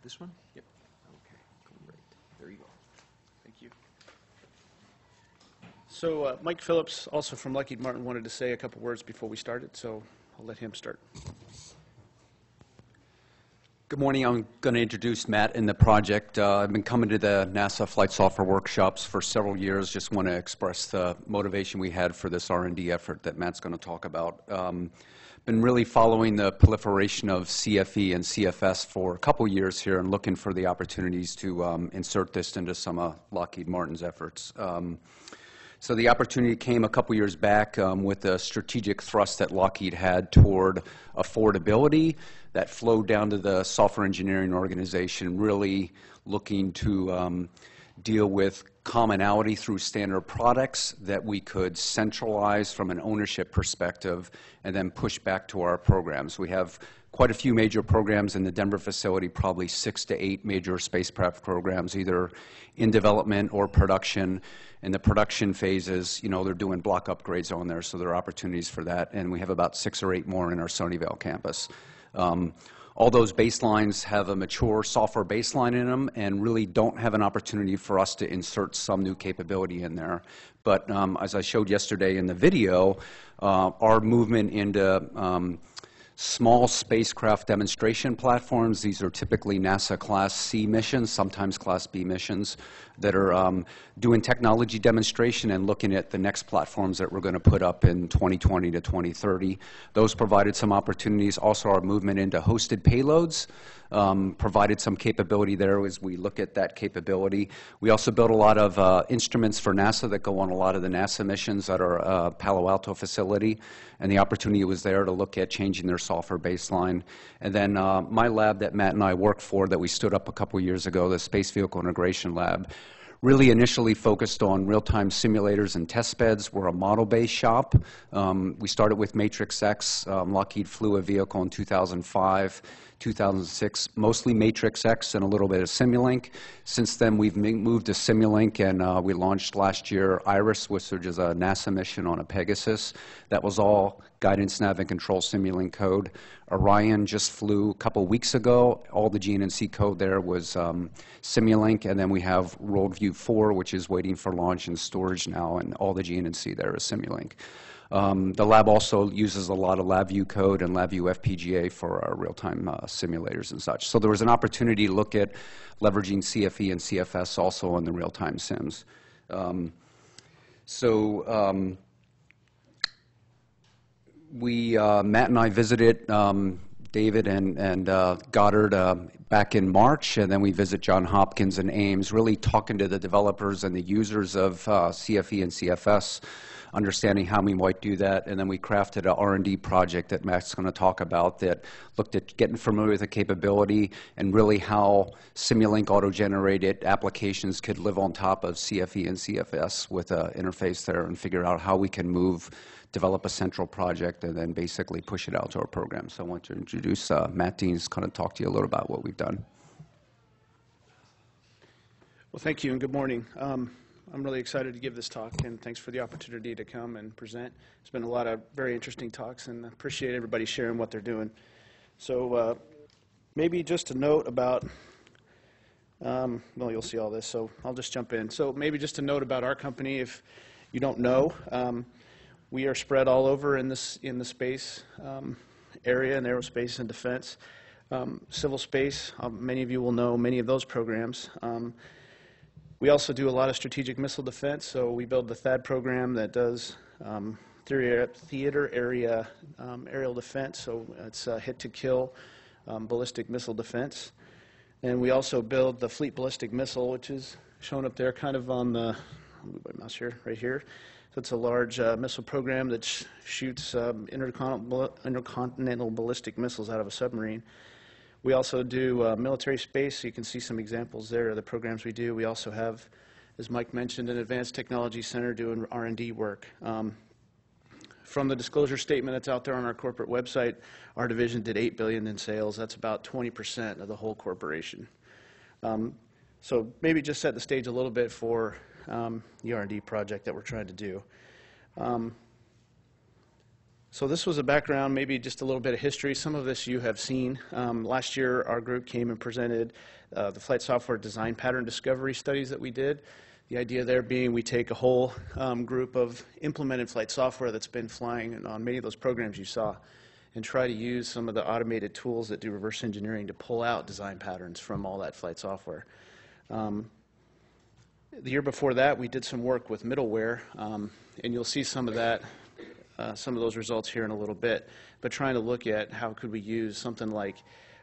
This one? Yep. Okay, great. There you go. Thank you. So Mike Phillips, also from Lockheed Martin, wanted to say a couple words before we started, so I'll let him start. Good morning. I'm going to introduce Matt and the project. I've been coming to the NASA flight software workshops for several years. Just want to express the motivation we had for this R&D effort that Matt's going to talk about. Been really following the proliferation of cFE and cFS for a couple years here and looking for the opportunities to insert this into some of Lockheed Martin's efforts. So the opportunity came a couple years back with a strategic thrust that Lockheed had toward affordability that flowed down to the software engineering organization, really looking to deal with commonality through standard products that we could centralize from an ownership perspective and then push back to our programs. We have quite a few major programs in the Denver facility, probably 6 to 8 major spacecraft programs, either in development or production. In the production phases, you know, they're doing block upgrades on there, so there are opportunities for that. And we have about 6 or 8 more in our Sunnyvale campus. All those baselines have a mature software baseline in them and really don't have an opportunity for us to insert some new capability in there. But as I showed yesterday in the video, our movement into small spacecraft demonstration platforms, these are typically NASA Class C missions, sometimes Class B missions, that are doing technology demonstration and looking at the next platforms that we're going to put up in 2020 to 2030. Those provided some opportunities. Also, our movement into hosted payloads provided some capability there as we look at that capability. We also built a lot of instruments for NASA that go on a lot of the NASA missions at our Palo Alto facility, and the opportunity was there to look at changing their software baseline. And then my lab that Matt and I worked for that we stood up a couple years ago, the Space Vehicle Integration Lab, really initially focused on real-time simulators and test beds. We're a model-based shop. We started with Matrix X. Lockheed flew a vehicle in 2005, 2006, mostly Matrix X and a little bit of Simulink. Since then, we've moved to Simulink, and we launched last year IRIS, which is a NASA mission on a Pegasus. That was all guidance, nav, and control Simulink code. Orion just flew a couple weeks ago. All the GNC code there was Simulink, and then we have Worldview 4, which is waiting for launch and storage now, and all the GNC there is Simulink. The lab also uses a lot of LabVIEW code and LabVIEW FPGA for our real-time simulators and such. So there was an opportunity to look at leveraging cFE and cFS also on the real-time sims. Matt and I visited David and Goddard back in March, and then we visit Johns Hopkins and Ames, really talking to the developers and the users of cFE and cFS, understanding how we might do that, and then we crafted an R&D project that Matt's going to talk about that looked at getting familiar with the capability and really how Simulink auto-generated applications could live on top of cFE and cFS with an interface there and figure out how we can develop a central project and then basically push it out to our program. So I want to introduce Matt Deans, kind of talk to you a little about what we've done. Well, thank you and good morning. I'm really excited to give this talk, and thanks for the opportunity to come and present. It's been a lot of very interesting talks, and I appreciate everybody sharing what they're doing. So maybe just a note about, well, you'll see all this, so I'll just jump in. So maybe just a note about our company, if you don't know. We are spread all over in the space area, in aerospace and defense. Civil space, many of you will know many of those programs. We also do a lot of strategic missile defense, so we build the THAAD program that does theater area aerial defense, so it's hit-to-kill ballistic missile defense. And we also build the Fleet Ballistic Missile, which is shown up there kind of on the, I'll move my mouse here, right here. So it's a large missile program that shoots intercontinental ballistic missiles out of a submarine. We also do military space, so you can see some examples there of the programs we do. We also have, as Mike mentioned, an advanced technology center doing R&D work. From the disclosure statement that's out there on our corporate website, our division did $8 billion in sales. That's about 20% of the whole corporation. So maybe just set the stage a little bit for the R&D project that we're trying to do. So this was a background, maybe just a little bit of history. Some of this you have seen. Last year, our group came and presented the flight software design pattern discovery studies that we did. The idea there being we take a whole group of implemented flight software that's been flying on many of those programs you saw and try to use some of the automated tools that do reverse engineering to pull out design patterns from all that flight software. The year before that, we did some work with middleware, and you'll see some of that, some of those results here in a little bit, but trying to look at how could we use something like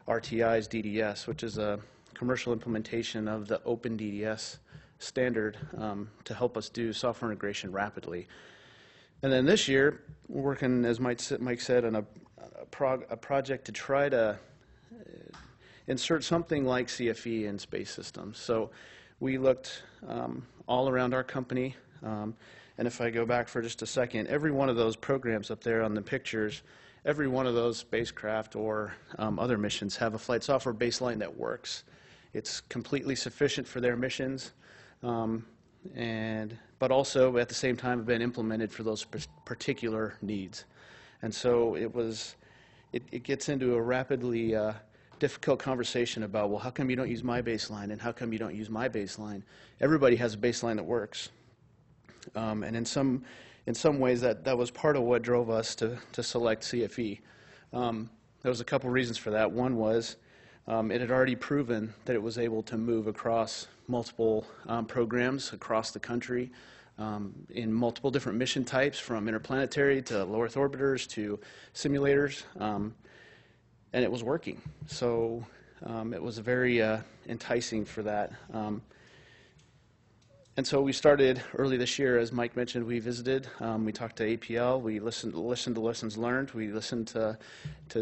RTI's DDS, which is a commercial implementation of the open DDS standard to help us do software integration rapidly. And then this year, we're working, as Mike said, on a project to try to insert something like cFE in space systems. So we looked all around our company, and if I go back for just a second, every one of those programs up there on the pictures, every one of those spacecraft or other missions have a flight software baseline that works. It's completely sufficient for their missions, but also at the same time have been implemented for those particular needs. And so it gets into a rapidly difficult conversation about, well, how come you don't use my baseline, and how come you don't use my baseline? Everybody has a baseline that works. And in some ways, that was part of what drove us to select cFE. There was a couple reasons for that. One was it had already proven that it was able to move across multiple programs across the country in multiple different mission types, from interplanetary to low Earth orbiters to simulators, and it was working. So it was very enticing for that. And so we started early this year, as Mike mentioned. We visited, we talked to APL, we listened to lessons learned, we listened to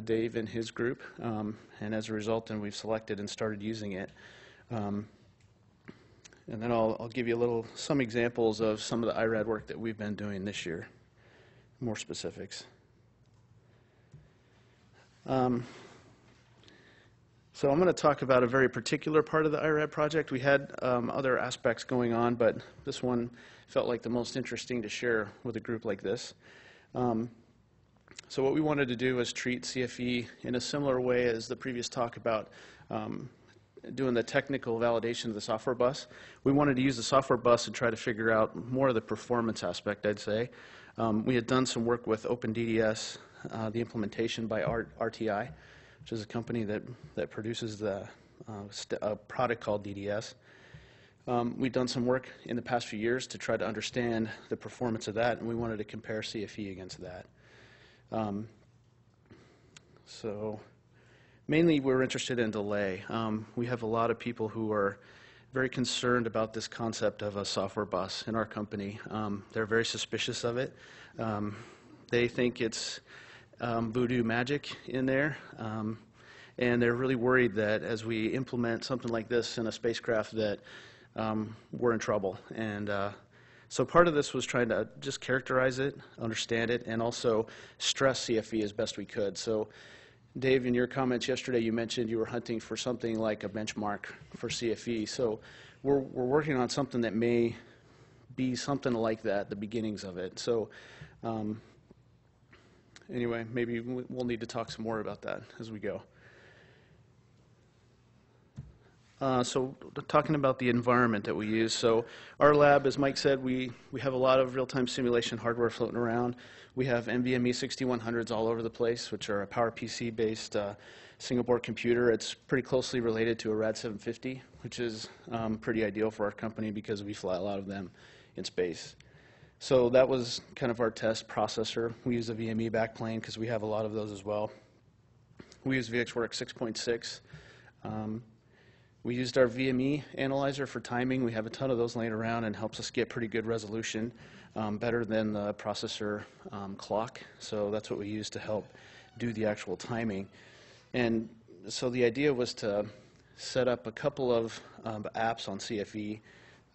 Dave and his group, and as a result, then we've selected and started using it. And then I'll give you some examples of some of the IRAD work that we've been doing this year, more specifics. So I'm going to talk about a very particular part of the IRAD project. We had other aspects going on, but this one felt like the most interesting to share with a group like this. So what we wanted to do was treat cFE in a similar way as the previous talk about doing the technical validation of the software bus. We wanted to use the software bus and try to figure out more of the performance aspect, I'd say. We had done some work with OpenDDS, the implementation by RTI, which is a company that produces a product called DDS. We've done some work in the past few years to try to understand the performance of that, and we wanted to compare cFE against that. So mainly we're interested in delay. We have a lot of people who are very concerned about this concept of a software bus in our company. They're very suspicious of it. They think it's Voodoo Magic in there, and they're really worried that as we implement something like this in a spacecraft that we're in trouble. And so part of this was trying to just characterize it, understand it, and also stress cFE as best we could. So Dave, in your comments yesterday, you mentioned you were hunting for something like a benchmark for cFE. So we're working on something that may be something like that, the beginnings of it. So anyway, maybe we'll need to talk some more about that as we go. So talking about the environment that we use. So our lab, as Mike said, we have a lot of real-time simulation hardware floating around. We have NVMe 6100s all over the place, which are a PowerPC-based single-board computer. It's pretty closely related to a RAD 750, which is pretty ideal for our company because we fly a lot of them in space. So that was kind of our test processor. We use a VME backplane because we have a lot of those as well. We use VxWorks 6.6. We used our VME analyzer for timing. We have a ton of those laying around and helps us get pretty good resolution, better than the processor clock. So that's what we use to help do the actual timing. And so the idea was to set up a couple of apps on cFE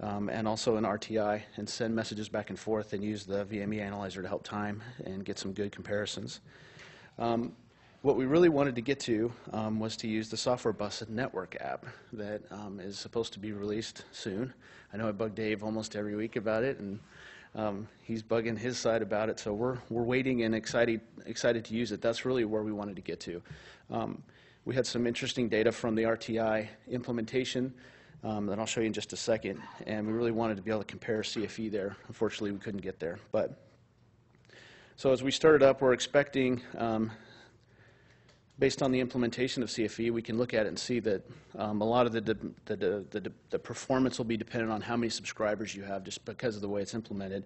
and also an RTI and send messages back and forth and use the VME analyzer to help time and get some good comparisons. What we really wanted to get to was to use the software bus network app that is supposed to be released soon. I know I bug Dave almost every week about it, and He's bugging his side about it, so we're waiting and excited to use it. That's really where we wanted to get to. We had some interesting data from the RTI implementation that I'll show you in just a second, and we really wanted to be able to compare cFE there. Unfortunately, we couldn't get there. So as we started up, we're expecting, based on the implementation of cFE, we can look at it and see that a lot of the performance will be dependent on how many subscribers you have, just because of the way it's implemented.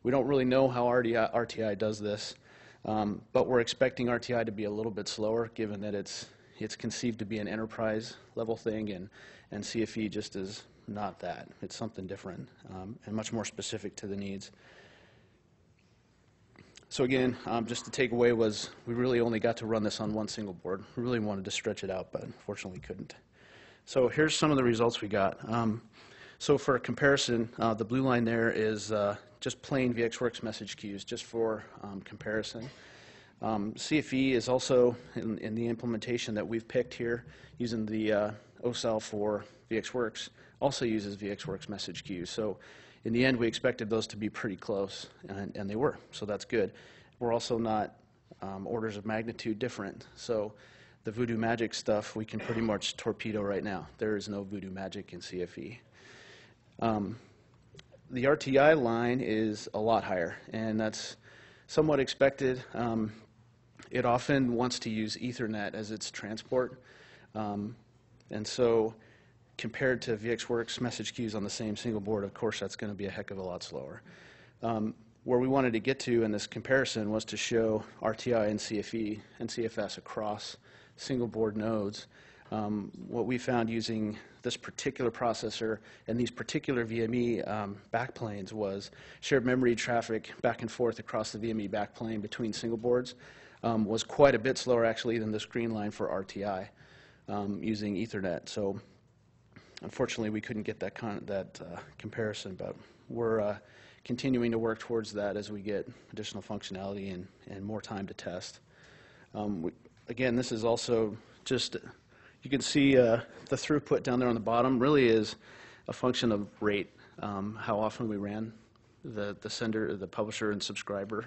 We don't really know how RTI does this, but we're expecting RTI to be a little bit slower, given that it's conceived to be an enterprise level thing, and cFE just is not that. It's something different and much more specific to the needs. So again, just the takeaway was we really only got to run this on one single board. We really wanted to stretch it out, but unfortunately couldn't. So here's some of the results we got. So for a comparison, the blue line there is just plain VxWorks message queues, just for comparison. cFE is also, in the implementation that we've picked here, using the OSAL for VxWorks, also uses VxWorks message queues. So in the end, we expected those to be pretty close, and they were, so that's good. We're also not orders of magnitude different. So the Voodoo Magic stuff, we can pretty much torpedo right now. There is no Voodoo Magic in cFE. The RTI line is a lot higher, and that's somewhat expected. It often wants to use Ethernet as its transport, and so compared to VxWorks message queues on the same single board, of course, that's going to be a heck of a lot slower. Where we wanted to get to in this comparison was to show RTI and cFE and CFS across single board nodes. What we found using this particular processor and these particular VME backplanes was shared memory traffic back and forth across the VME backplane between single boards was quite a bit slower actually than this green line for RTI using Ethernet. So unfortunately, we couldn't get that comparison, but we're continuing to work towards that as we get additional functionality and more time to test. Again, this is also just, you can see the throughput down there on the bottom really is a function of rate, how often we ran the sender, the publisher, and subscriber.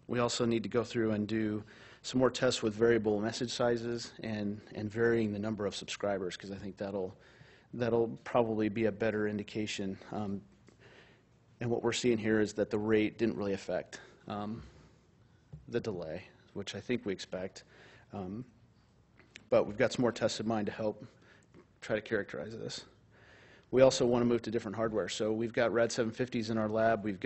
We also need to go through and do some more tests with variable message sizes and varying the number of subscribers, because I think that'll probably be a better indication. And what we're seeing here is that the rate didn't really affect the delay, which I think we expect. But we've got some more tests in mind to help try to characterize this. We also want to move to different hardware. So we've got Rad 750s in our lab. We've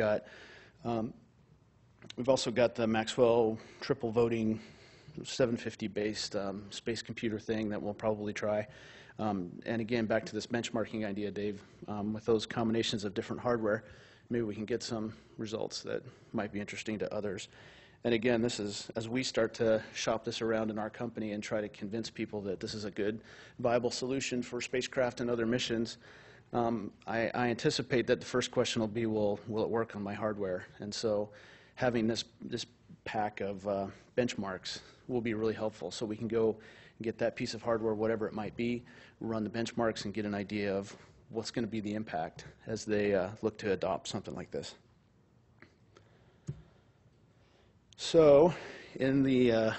also got the Maxwell triple voting 750 based space computer thing that we'll probably try. And again, back to this benchmarking idea, Dave, with those combinations of different hardware, maybe we can get some results that might be interesting to others. And again, this is, as we start to shop this around in our company and try to convince people that this is a good, viable solution for spacecraft and other missions, I anticipate that the first question will be, will it work on my hardware? And so having this pack of benchmarks will be really helpful, so we can go and get that piece of hardware, whatever it might be, run the benchmarks and get an idea of what's going to be the impact as they look to adopt something like this. So in the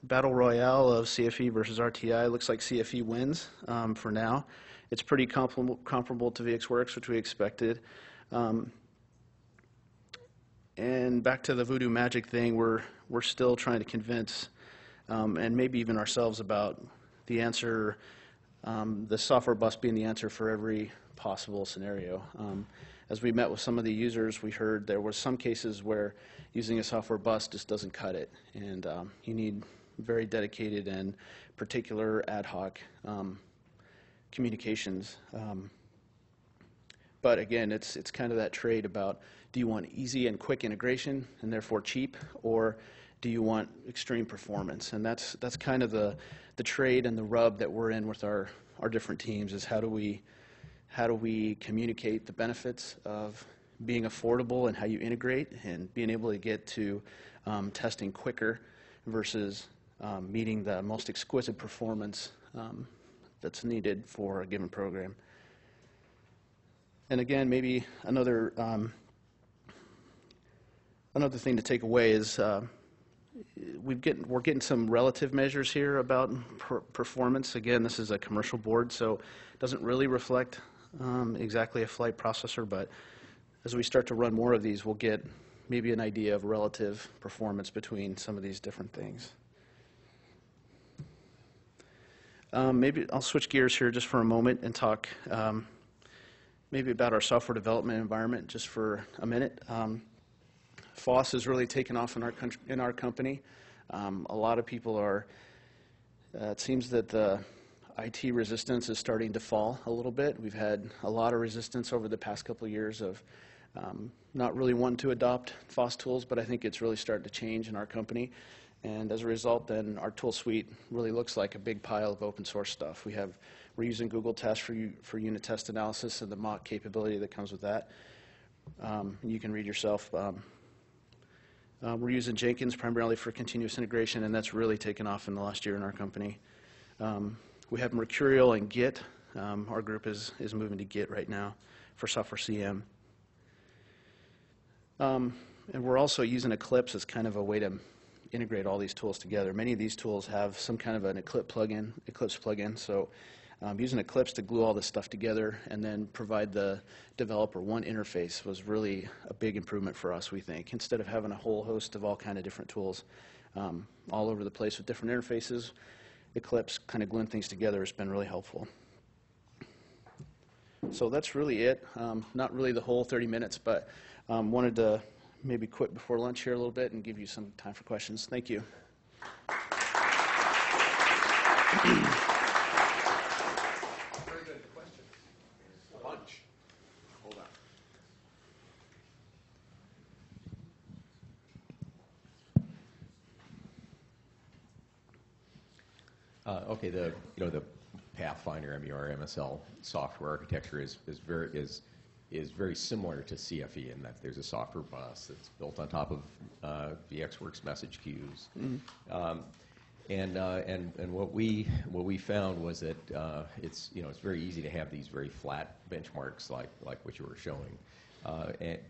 battle royale of cFE versus RTI, it looks like cFE wins for now. It's pretty comparable to VxWorks, which we expected. And back to the Voodoo Magic thing, we're still trying to convince, and maybe even ourselves, about the answer, the software bus being the answer for every possible scenario. As we met with some of the users, we heard there were some cases where using a software bus just doesn't cut it, and you need very dedicated and particular ad hoc communications. But again, it's kind of that trade about, do you want easy and quick integration and therefore cheap, or do you want extreme performance? And that's kind of the trade and the rub that we're in with our different teams, is how do we communicate the benefits of being affordable and how you integrate and being able to get to testing quicker versus meeting the most exquisite performance that's needed for a given program. And again, maybe another Another thing to take away is we're getting some relative measures here about performance. Again, this is a commercial board, so it doesn't really reflect exactly a flight processor, but as we start to run more of these, we'll get maybe an idea of relative performance between some of these different things. Maybe I'll switch gears here just for a moment and talk maybe about our software development environment just for a minute. FOSS has really taken off in our company. A lot of people are, it seems that the IT resistance is starting to fall a little bit. We've had a lot of resistance over the past couple of years of not really wanting to adopt FOSS tools, but I think it's really starting to change in our company. And as a result, then our tool suite really looks like a big pile of open source stuff. We're using Google Test for unit test analysis and the mock capability that comes with that. You can read yourself. We're using Jenkins primarily for continuous integration, and that's really taken off in the last year in our company. We have Mercurial and Git. Our group is moving to Git right now for software CM. And we're also using Eclipse as kind of a way to integrate all these tools together. Many of these tools have some kind of an Eclipse plugin. So using Eclipse to glue all this stuff together and then provide the developer one interface was really a big improvement for us, we think. Instead of having a whole host of all kind of different tools all over the place with different interfaces, Eclipse kind of gluing things together has been really helpful. So that's really it. Not really the whole 30 minutes, but wanted to maybe quit before lunch here a little bit and give you some time for questions. Thank you. Very good. Questions? Lunch. Hold on. Okay. The Pathfinder MER MSL software architecture is very similar to cFE in that there's a software bus that's built on top of VxWorks message queues. Mm-hmm. And what we found was that it's very easy to have these very flat benchmarks like what you were showing,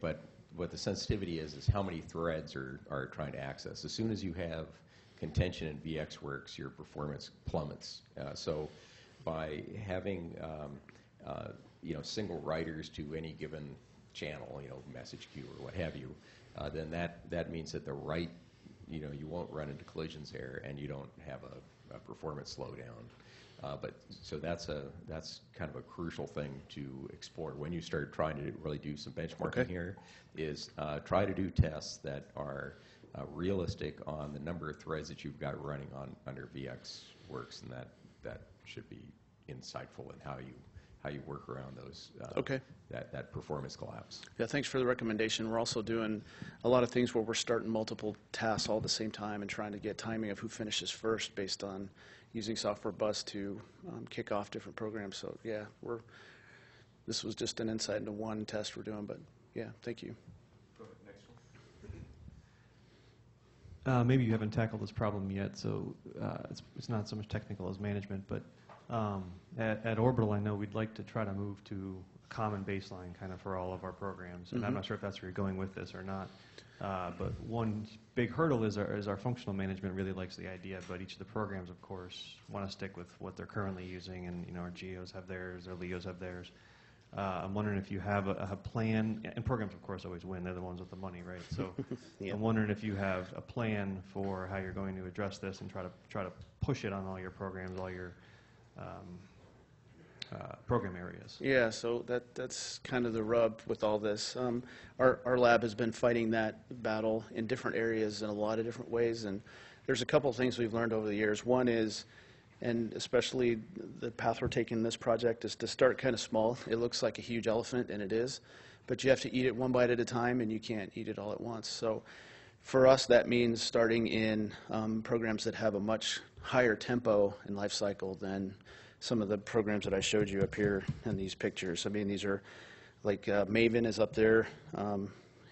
but what the sensitivity is how many threads are trying to access. As soon as you have contention in VxWorks, your performance plummets. So by having single writers to any given channel, message queue or what have you, then that means that the write, you won't run into collisions there, and you don't have a performance slowdown. So that's kind of a crucial thing to explore when you start trying to really do some benchmarking here. Is try to do tests that are realistic on the number of threads that you've got running under VxWorks, and that should be insightful in how you work around those that performance collapse. Yeah, thanks for the recommendation. We're also doing a lot of things where we're starting multiple tasks all at the same time and trying to get timing of who finishes first based on using software bus to kick off different programs. So yeah, this was just an insight into one test we're doing, but yeah, thank you. Go ahead, next one. Maybe you haven't tackled this problem yet, so it's not so much technical as management, but at Orbital, I know we'd like to try to move to a common baseline kind of for all of our programs, and I'm not sure if that's where you're going with this or not. But one big hurdle is our functional management really likes the idea, but each of the programs, of course, want to stick with what they're currently using, and our GEOs have theirs, our LEOs have theirs. I'm wondering if you have a plan, and programs, of course, always win. They're the ones with the money, right? So I'm wondering if you have a plan for how you're going to address this and try to push it on all your programs, all your program areas. Yeah, so that's kind of the rub with all this. Our lab has been fighting that battle in different areas in a lot of different ways, and there's a couple of things we've learned over the years. One is, and especially the path we're taking in this project, is to start kind of small. It looks like a huge elephant, and it is, but you have to eat it one bite at a time, and you can't eat it all at once. So for us, that means starting in programs that have a much higher tempo and life cycle than some of the programs that I showed you up here in these pictures. I mean, these are like Maven is up there.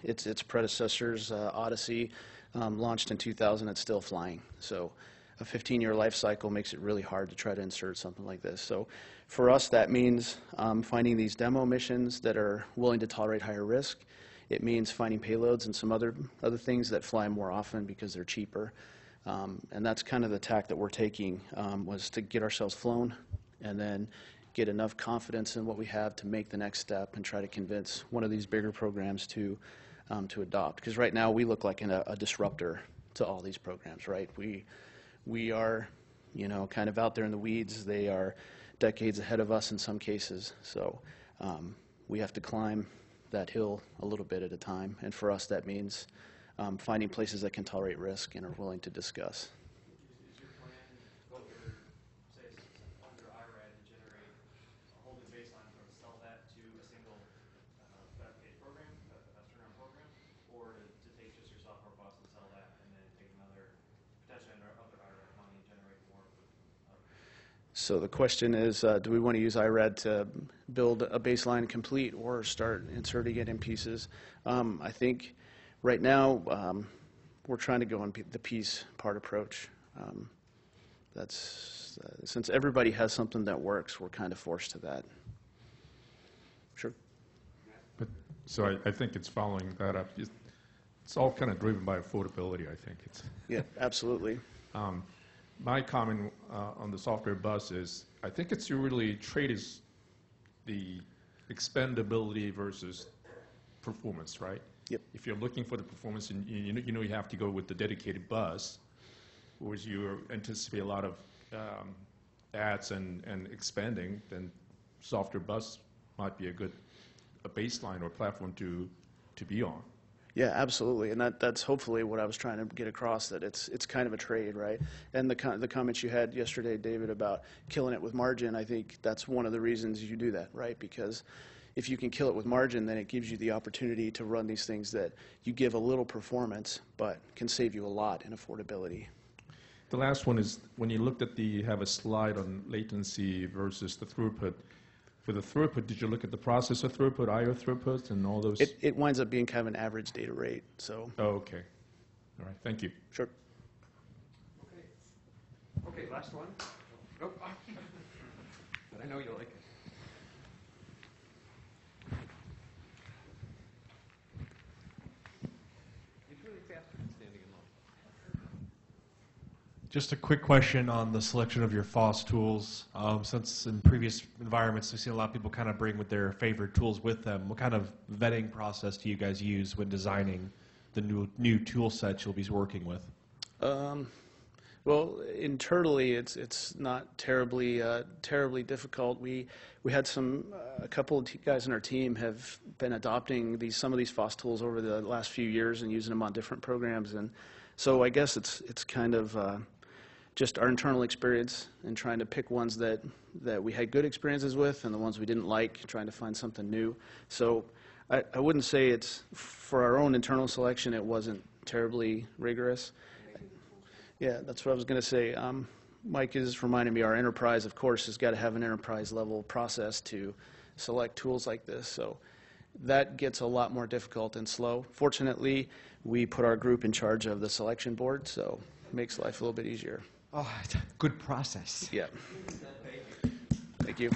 Its predecessors, Odyssey, launched in 2000. It's still flying. So a 15-year life cycle makes it really hard to try to insert something like this. So for us, that means finding these demo missions that are willing to tolerate higher risk it means finding payloads and some other things that fly more often because they're cheaper. And that's kind of the tack that we're taking, was to get ourselves flown and then get enough confidence in what we have to make the next step and try to convince one of these bigger programs to adopt. Because right now we look like a disruptor to all these programs, right? We are, you know, kind of out there in the weeds. They are decades ahead of us in some cases. So we have to climb that hill a little bit at a time. And for us, that means finding places that can tolerate risk and are willing to discuss. Is your plan to go over, say, under IRAD to generate a whole new baseline and sell that to a single FFA program, a turnaround program, or to take just your software bus and sell that and then take another, potentially under other IRAD money and generate more? So the question is, do we want to use IRAD to build a baseline complete or start inserting it in pieces? I think right now we're trying to go on the piece part approach. That's since everybody has something that works, we're kind of forced to that. Sure. But, so I think it's following that up. It's all kind of driven by affordability, I think. Yeah, absolutely. My comment on the software bus is, I think it's really trade is the expendability versus performance, right? Yep. If you're looking for the performance, and you know you have to go with the dedicated bus, whereas you anticipate a lot of ads and expanding, then software bus might be a baseline or platform to be on. Yeah, absolutely, and that's hopefully what I was trying to get across, that it's kind of a trade, right? And the comments you had yesterday, David, about killing it with margin, I think that's one of the reasons you do that, right? Because if you can kill it with margin, then it gives you the opportunity to run these things that you give a little performance, but can save you a lot in affordability. The last one is, when you looked at you have a slide on latency versus the throughput. For the throughput, did you look at the processor throughput, I/O throughput, and all those? It winds up being kind of an average data rate, so. Oh, okay. All right, thank you. Sure. Okay, last one. Nope. But I know you like it. It's really fast standing in line. Just a quick question on the selection of your FOSS tools. Since in previous environments, we've seen a lot of people kind of bring with their favorite tools with them. What kind of vetting process do you guys use when designing the new tool sets you'll be working with? Well, internally, it's not terribly difficult. We had a couple of guys in our team have been adopting some of these FOSS tools over the last few years and using them on different programs, and so I guess it's kind of just our internal experience and trying to pick ones that we had good experiences with and the ones we didn't like, trying to find something new. So I wouldn't say it's, for our own internal selection, it wasn't terribly rigorous. Yeah, that's what I was going to say. Mike is reminding me our enterprise, of course, has got to have an enterprise-level process to select tools like this. So that gets a lot more difficult and slow. Fortunately, we put our group in charge of the selection board, so it makes life a little bit easier. Oh, it's a good process. Yeah. Thank you.